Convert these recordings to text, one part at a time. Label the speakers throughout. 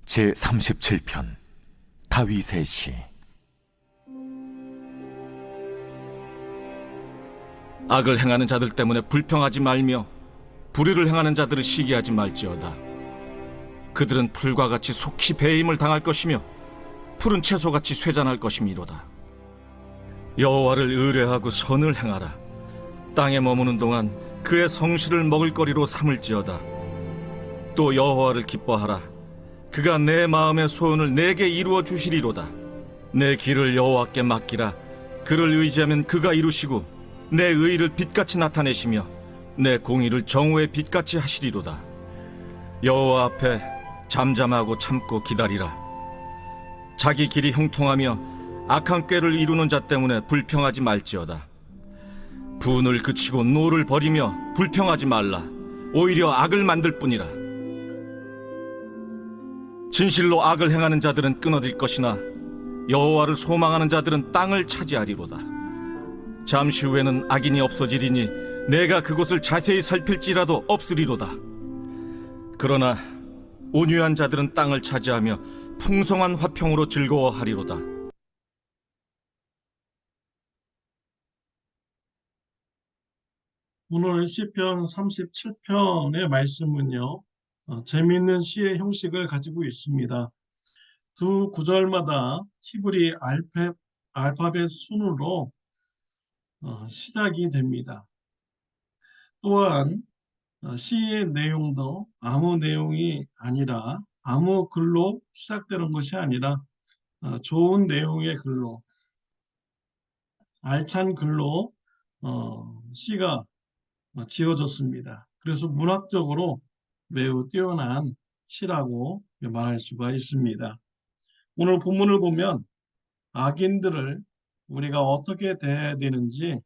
Speaker 1: 제37편 다윗의 시.
Speaker 2: 악을 행하는 자들 때문에 불평하지 말며 불의를 행하는 자들을 시기하지 말지어다. 그들은 풀과 같이 속히 배임을 당할 것이며 푸른 채소같이 쇠잔할 것임이로다. 여호와를 의뢰하고 선을 행하라. 땅에 머무는 동안 그의 성실을 먹을거리로 삼을지어다. 또 여호와를 기뻐하라. 그가 내 마음의 소원을 내게 이루어 주시리로다. 내 길을 여호와께 맡기라. 그를 의지하면 그가 이루시고 내 의를 빛같이 나타내시며 내 공의를 정오의 빛같이 하시리로다. 여호와 앞에 잠잠하고 참고 기다리라. 자기 길이 형통하며 악한 꾀를 이루는 자 때문에 불평하지 말지어다. 분을 그치고 노를 버리며 불평하지 말라. 오히려 악을 만들 뿐이라. 진실로 악을 행하는 자들은 끊어질 것이나 여호와를 소망하는 자들은 땅을 차지하리로다. 잠시 후에는 악인이 없어지리니 내가 그곳을 자세히 살필지라도 없으리로다. 그러나 온유한 자들은 땅을 차지하며 풍성한 화평으로 즐거워하리로다.
Speaker 3: 오늘 시편 37편의 말씀은요, 재미있는 시의 형식을 가지고 있습니다. 두 구절마다 히브리 알파벳 순으로 시작이 됩니다. 또한 시의 내용도 아무 내용이 아니라 아무 글로 시작되는 것이 아니라 좋은 내용의 글로, 알찬 글로 시가 지어졌습니다. 그래서 문학적으로 매우 뛰어난 시라고 말할 수가 있습니다. 오늘 본문을 보면 악인들을 우리가 어떻게 대해야 되는지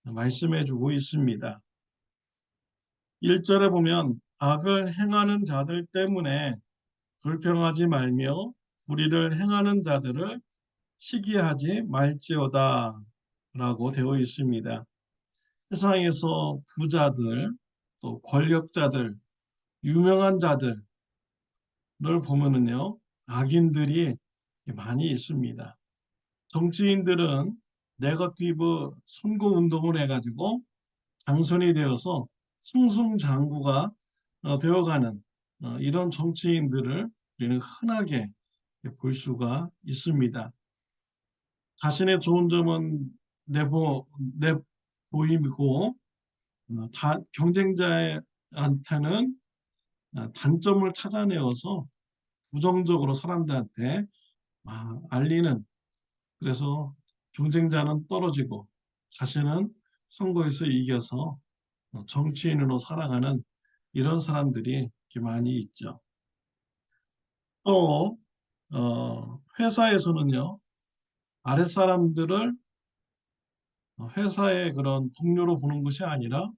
Speaker 3: 말씀해 주고 있습니다. 1절에 보면 악을 행하는 자들 때문에 불평하지 말며 불의를 행하는 자들을 시기하지 말지어다 라고 되어 있습니다. 세상에서 부자들, 또 권력자들, 유명한 자들을 보면은요, 악인들이 많이 있습니다. 정치인들은 네거티브 선거 운동을 해가지고 당선이 되어서 승승장구가 되어가는 이런 정치인들을 우리는 흔하게 볼 수가 있습니다. 자신의 좋은 점은 내보이고 경쟁자한테는 단점을 찾아내어서 부정적으로 사람들한테 알리는, 그래서 경쟁자는 떨어지고 자신은 선거에서 이겨서 정치인으로 살아가는 이런 사람들이 많이 있죠. 또 회사에서는요, 아랫사람들을 회사의 그런 동료로 보는 것이 아니라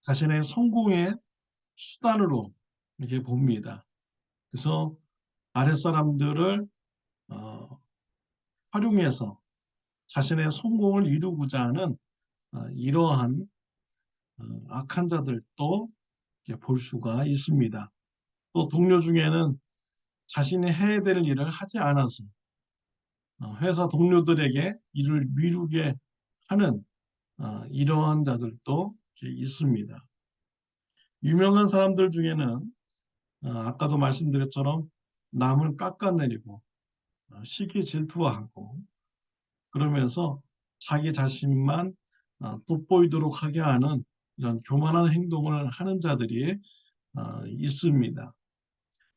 Speaker 3: 자신의 성공의 수단으로 이렇게 봅니다. 그래서 아랫사람들을 활용해서 자신의 성공을 이루고자 하는 이러한 악한 자들도 볼 수가 있습니다. 또 동료 중에는 자신이 해야 될 일을 하지 않아서 회사 동료들에게 일을 미루게 하는 이러한 자들도 있습니다. 유명한 사람들 중에는 아까도 말씀드렸처럼 남을 깎아내리고 시기 질투하고 그러면서 자기 자신만 돋보이도록 하게 하는 이런 교만한 행동을 하는 자들이 있습니다.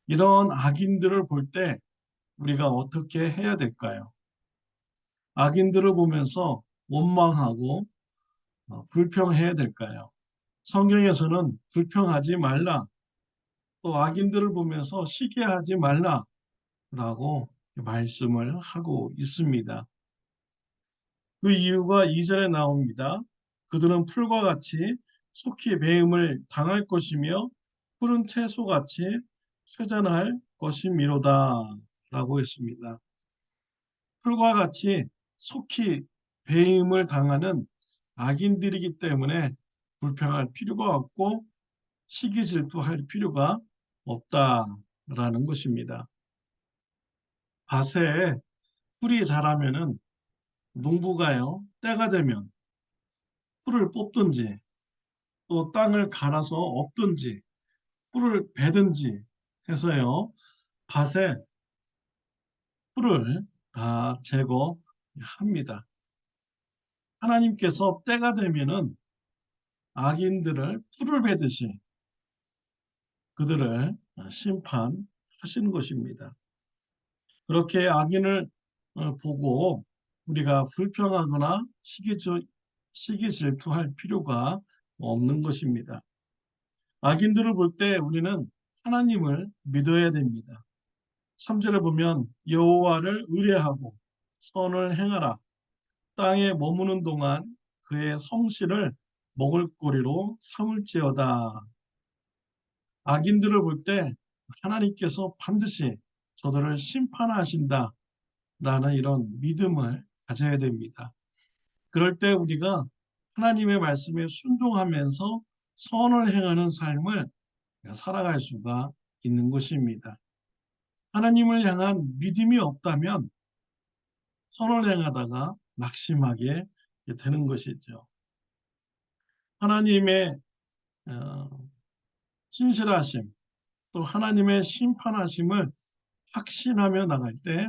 Speaker 3: 이런 악인들을 볼 때 우리가 어떻게 해야 될까요? 악인들을 보면서 원망하고 불평해야 될까요? 성경에서는 불평하지 말라, 또 악인들을 보면서 시기하지 말라라고 말씀을 하고 있습니다. 그 이유가 2절에 나옵니다. 그들은 풀과 같이 속히 배임을 당할 것이며 푸른 채소같이 쇠잔할 것이미로다 라고 했습니다. 풀과 같이 속히 배임을 당하는 악인들이기 때문에 불평할 필요가 없고 시기 질투할 필요가 없다 라는 것입니다. 밭에 풀이 자라면은 농부가요, 때가 되면 풀을 뽑든지 또 땅을 갈아서 엎든지 풀을 베든지 해서요, 밭에 풀을 다 제거합니다. 하나님께서 때가 되면은 악인들을 풀을 베듯이 그들을 심판하시는 것입니다. 그렇게 악인을 보고 우리가 불평하거나 시기 질투할 필요가 없는 것입니다. 악인들을 볼 때 우리는 하나님을 믿어야 됩니다. 3절에 보면 여호와를 의뢰하고 선을 행하라. 땅에 머무는 동안 그의 성실을 먹을거리로 삼을지어다. 악인들을 볼 때 하나님께서 반드시 저들을 심판하신다. 라는 이런 믿음을 가져야 됩니다. 그럴 때 우리가 하나님의 말씀에 순종하면서 선을 행하는 삶을 살아갈 수가 있는 것입니다. 하나님을 향한 믿음이 없다면 선을 행하다가 낙심하게 되는 것이죠. 하나님의 어, 신실하심, 또 하나님의 심판하심을 확신하며 나갈 때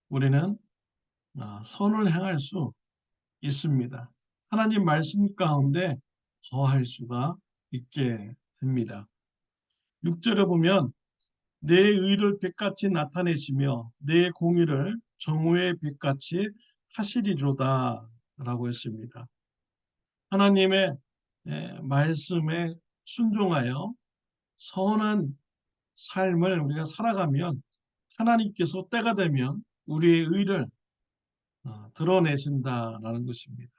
Speaker 3: 우리는 선을 행할 수 있습니다. 하나님 말씀 가운데 거할 수가 있게 됩니다. 6절에 보면 내 의를 빛같이 나타내시며 내 공의를 정오의 빛같이 하시리로다 라고 했습니다. 하나님의 말씀에 순종하여 선한 삶을 우리가 살아가면 하나님께서 때가 되면 우리의 의를 드러내신다라는 것입니다.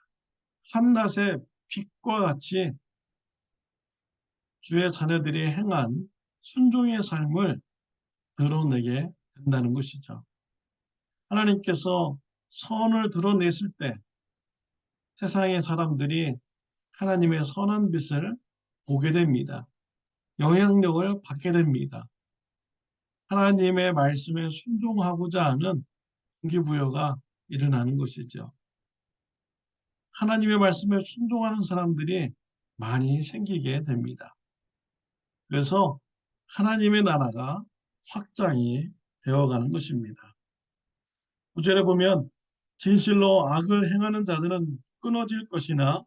Speaker 3: 한낮의 빛과 같이 주의 자녀들이 행한 순종의 삶을 드러내게 된다는 것이죠. 하나님께서 선을 드러냈을 때 세상의 사람들이 하나님의 선한 빛을 보게 됩니다. 영향력을 받게 됩니다. 하나님의 말씀에 순종하고자 하는 동기부여가 일어나는 것이죠. 하나님의 말씀에 순종하는 사람들이 많이 생기게 됩니다. 그래서 하나님의 나라가 확장이 되어가는 것입니다. 9절에 보면 진실로 악을 행하는 자들은 끊어질 것이나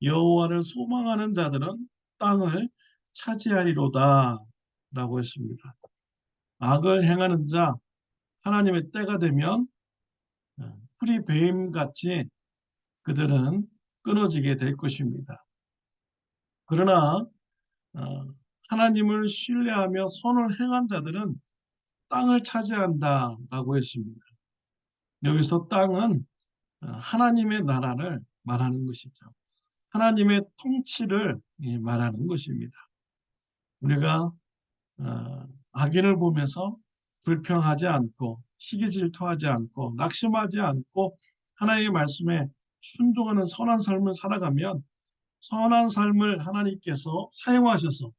Speaker 3: 여호와를 소망하는 자들은 땅을 차지하리로다 라고 했습니다. 악을 행하는 자, 하나님의 때가 되면 풀이 베임같이 그들은 끊어지게 될 것입니다. 그러나 하나님을 신뢰하며 선을 행한 자들은 땅을 차지한다라고 했습니다. 여기서 땅은 하나님의 나라를 말하는 것이죠. 하나님의 통치를 말하는 것입니다. 우리가 악인을 보면서 불평하지 않고 시기 질투하지 않고 낙심하지 않고 하나님의 말씀에 순종하는 선한 삶을 살아가면 선한 삶을 하나님께서 사용하셔서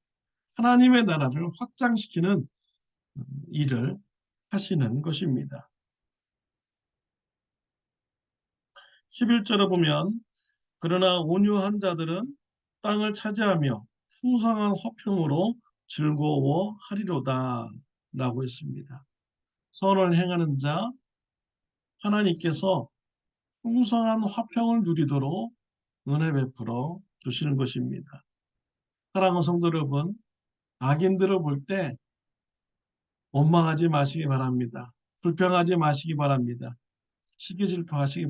Speaker 3: 하나님의 나라를 확장시키는 일을 하시는 것입니다. 11절에 보면 그러나 온유한 자들은 땅을 차지하며 풍성한 화평으로 즐거워하리로다 라고 했습니다. 선을 행하는 자 하나님께서 풍성한 화평을 누리도록 은혜 베풀어 주시는 것입니다. 사랑하는 성도 여러분, 악인들을 볼 때 원망하지 마시기 바랍니다. 불평하지 마시기 바랍니다. 시기 질투하지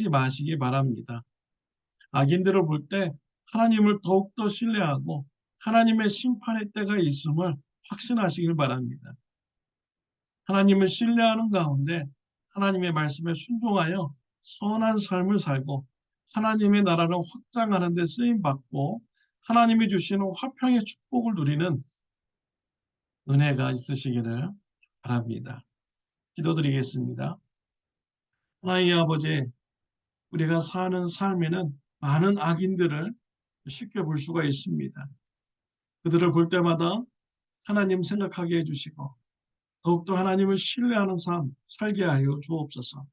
Speaker 3: 마시기 바랍니다. 악인들을 볼 때 하나님을 더욱더 신뢰하고 하나님의 심판의 때가 있음을 확신하시길 바랍니다. 하나님을 신뢰하는 가운데 하나님의 말씀에 순종하여 선한 삶을 살고 하나님의 나라를 확장하는 데 쓰임받고 하나님이 주시는 화평의 축복을 누리는 은혜가 있으시기를 바랍니다. 기도드리겠습니다. 하나님 아버지, 우리가 사는 삶에는 많은 악인들을 쉽게 볼 수가 있습니다. 그들을 볼 때마다 하나님 생각하게 해주시고 더욱더 하나님을 신뢰하는 삶 살게 하여 주옵소서.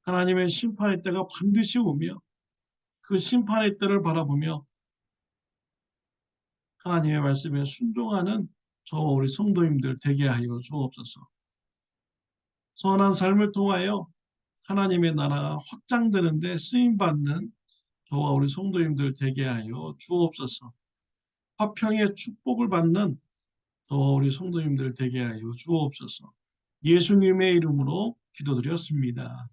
Speaker 3: 하나님의 심판의 때가 반드시 오며 그 심판의 때를 바라보며 하나님의 말씀에 순종하는 저와 우리 성도님들 되게 하여 주옵소서. 선한 삶을 통하여 하나님의 나라가 확장되는 데 쓰임받는 저와 우리 성도님들 되게 하여 주옵소서. 화평의 축복을 받는 저와 우리 성도님들 되게 하여 주옵소서. 예수님의 이름으로 기도드렸습니다.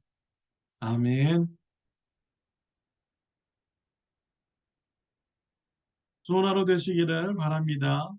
Speaker 3: 아멘. 좋은 하루 되시기를 바랍니다.